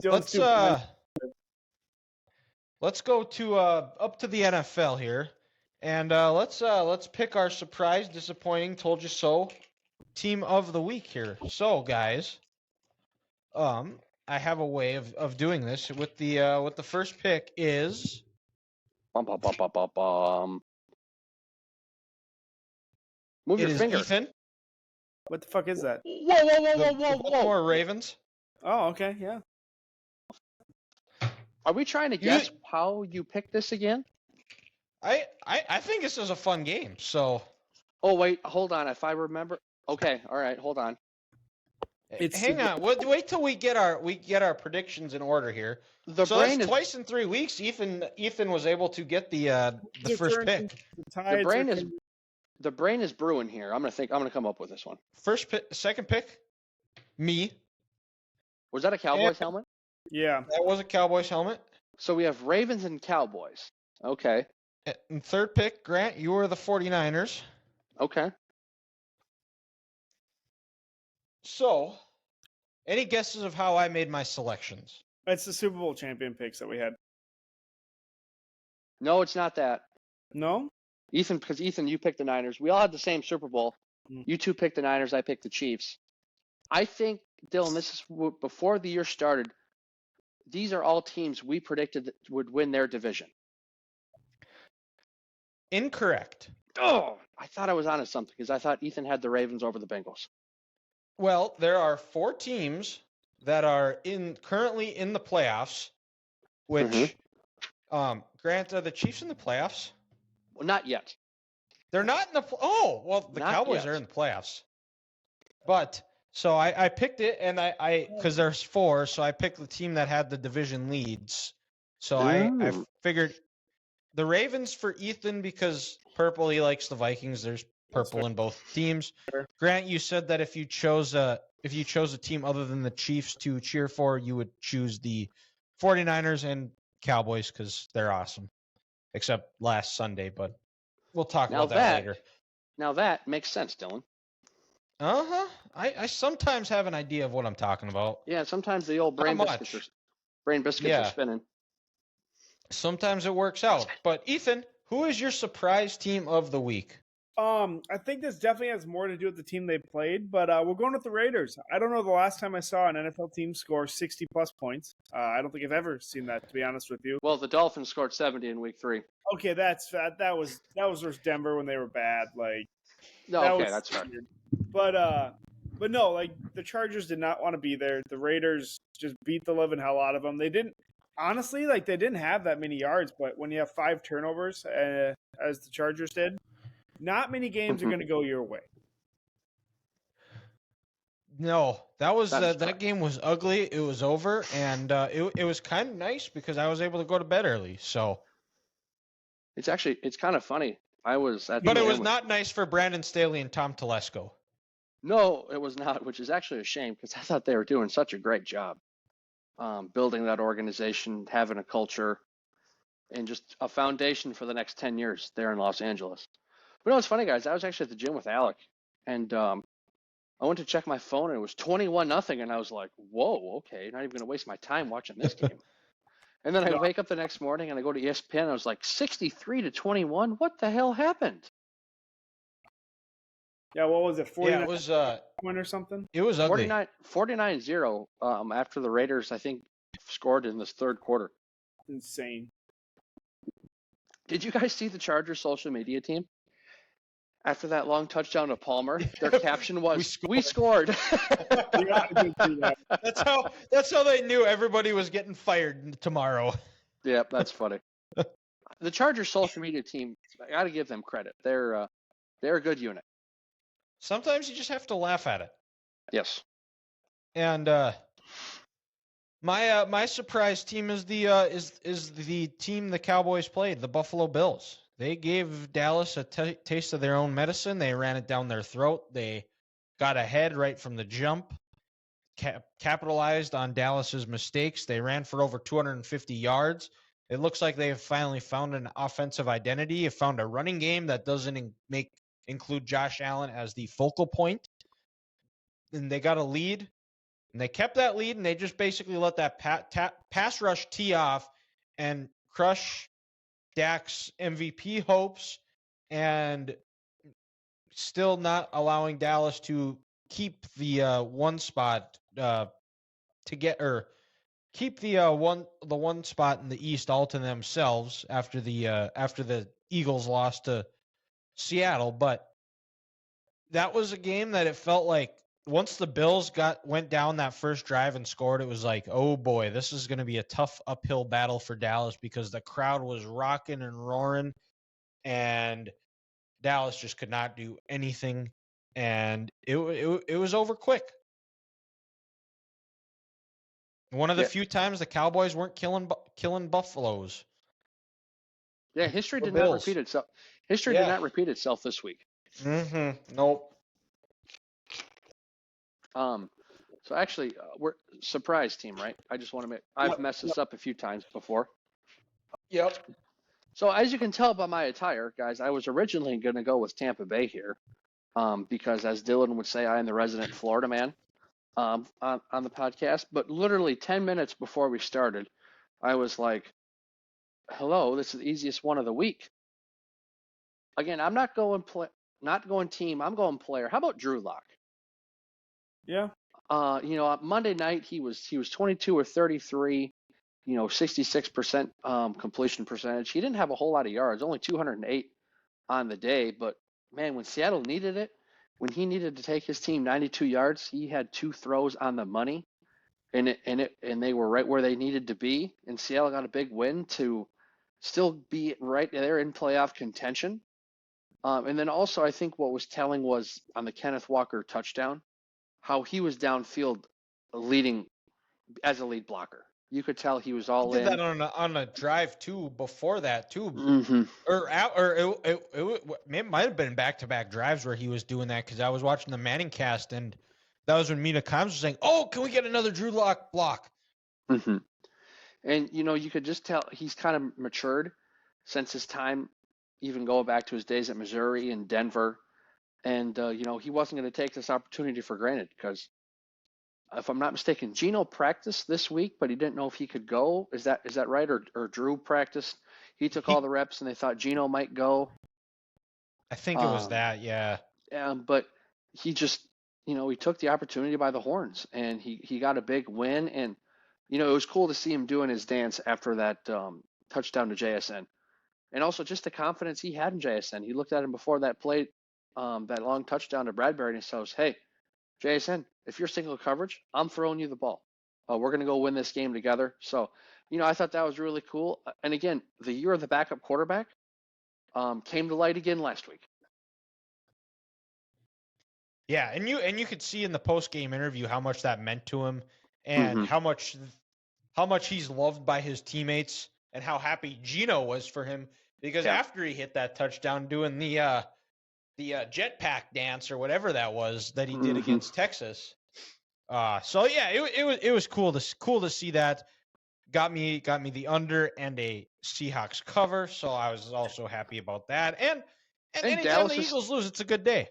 let's go to up to the NFL here, and let's pick our surprise, disappointing, told you so team of the week here. So guys, I have a way of doing this with the first pick is. Bum, bum, bum, bum, bum, bum. Move your finger. Ethan. What the fuck is that? Whoa. Baltimore Ravens. Oh, okay, yeah. Are we trying to guess how you picked this again? I think this is a fun game. So. Oh wait, hold on. If I remember. Okay, all right, hold on. Hang on. Wait till we get our predictions in order here. That's twice in 3 weeks. Ethan was able to get the first pick. The brain is brewing here. I'm gonna come up with this one. First pick, second pick, me. Was that a Cowboys helmet? Yeah, that was a Cowboys helmet. So we have Ravens and Cowboys. Okay. And third pick, Grant, you were the 49ers. Okay. So, any guesses of how I made my selections? It's the Super Bowl champion picks that we had. No, it's not that. No? Because Ethan, you picked the Niners. We all had the same Super Bowl. You two picked the Niners. I picked the Chiefs. I think, Dylan, this is before the year started. These are all teams we predicted that would win their division. Incorrect. Oh, I thought I was onto something because I thought Ethan had the Ravens over the Bengals. Well, there are 4 teams that are currently in the playoffs, which, Grant, are the Chiefs in the playoffs? Well, not yet. They're not in the the Not Cowboys yet. are in the playoffs. But so I picked it, and I because there's 4, so I picked the team that had the division leads. So I figured the Ravens for Ethan because purple, he likes the Vikings. There's purple in both teams. Sure. Grant, you said that if you chose a team other than the Chiefs to cheer for, you would choose the 49ers and Cowboys because they're awesome. Except last Sunday, but we'll talk about that later. Now that makes sense, Dylan. Uh-huh. I sometimes have an idea of what I'm talking about. Yeah, sometimes the old brain biscuits are spinning. Sometimes it works out. But Ethan, who is your surprise team of the week? I think this definitely has more to do with the team they played, but we're going with the Raiders. I don't know the last time I saw an NFL team score 60-plus points. I don't think I've ever seen that, to be honest with you. Well, the Dolphins scored 70 in Week 3. Okay, that was versus Denver when they were bad. That's fair. But no, the Chargers did not want to be there. The Raiders just beat the living hell out of them. They didn't have that many yards, but when you have 5 turnovers, as the Chargers did, not many games are going to go your way. No, that game was ugly. It was over, and it was kind of nice because I was able to go to bed early. So it's kind of funny. But it was not nice for Brandon Staley and Tom Telesco. No, it was not, which is actually a shame because I thought they were doing such a great job building that organization, having a culture, and just a foundation for the next 10 years there in Los Angeles. But it's funny, guys. I was actually at the gym with Alec, and I went to check my phone, and it was 21-0, and I was like, whoa, okay, not even going to waste my time watching this game. And then I wake up the next morning, and I go to ESPN, and I was like, 63-21? What the hell happened? Yeah, what was it, 49 it was point or something? It was ugly. 49-0 after the Raiders, I think, scored in this third quarter. Insane. Did you guys see the Chargers social media team? After that long touchdown to Palmer, their caption was, we scored. That's how they knew everybody was getting fired tomorrow. Yep, that's funny. The Chargers social media team, I got to give them credit. They're a good unit. Sometimes you just have to laugh at it. Yes. And my surprise team is the team the Cowboys played, the Buffalo Bills. They gave Dallas a taste of their own medicine. They ran it down their throat. They got ahead right from the jump, capitalized on Dallas's mistakes. They ran for over 250 yards. It looks like they have finally found an offensive identity. Have found a running game that doesn't include Josh Allen as the focal point. And they got a lead. And they kept that lead, and they just basically let that pass rush tee off and crush Dak's MVP hopes, and still not allowing Dallas to keep the one spot to get or keep the one spot in the East all to themselves after the Eagles lost to Seattle. But that was a game that it felt like once the Bills went down that first drive and scored, it was like, oh boy, this is going to be a tough uphill battle for Dallas because the crowd was rocking and roaring, and Dallas just could not do anything, and it was over quick. One of the few times the Cowboys weren't killing Buffaloes. Yeah, history did not repeat itself. History did not repeat itself this week. Nope. So actually, we're surprise team, right? I just want to make. I've messed this up a few times before. Yep. So as you can tell by my attire, guys, I was originally going to go with Tampa Bay here, because as Dylan would say, I am the resident Florida man, on the podcast. But literally 10 minutes before we started, I was like, "Hello, this is the easiest one of the week." Again, I'm not going team. I'm going player. How about Drew Lock? Yeah. Monday night he was 22 or 33, 66% completion percentage. He didn't have a whole lot of yards, only 208 on the day. But man, when Seattle needed it, when he needed to take his team 92 yards, he had 2 throws on the money, and they were right where they needed to be. And Seattle got a big win to still be right there in playoff contention. And then also, I think what was telling was on the Kenneth Walker touchdown, how he was downfield leading as a lead blocker. You could tell he was all in. Did that on a drive too before that too, Mm-hmm. it might have been back-to-back drives where he was doing that because I was watching the Manning cast and that was when Mina Kimes was saying, "Oh, can we get another Drew Lock block?" Mm-hmm. And you could just tell he's kind of matured since his time, even going back to his days at Missouri and Denver. And, he wasn't going to take this opportunity for granted because, if I'm not mistaken, Geno practiced this week, but he didn't know if he could go. Is that right? Or Drew practiced. He took all the reps, and they thought Geno might go. I think it was that, yeah. But he just, he took the opportunity by the horns, and he got a big win. And, it was cool to see him doing his dance after that touchdown to JSN. And also just the confidence he had in JSN. He looked at him before that play, that long touchdown to Bradbury, and he says, "Hey, JSN, if you're single coverage, I'm throwing you the ball. We're going to go win this game together." So, I thought that was really cool. And again, the year of the backup quarterback came to light again last week. Yeah, and you could see in the post-game interview how much that meant to him and how much he's loved by his teammates and how happy Geno was for him because after he hit that touchdown doing the jetpack dance or whatever that was that he did against Texas. So yeah, it was cool to see that. Got me the under and a Seahawks cover, so I was also happy about that. And anytime the Eagles lose, it's a good day.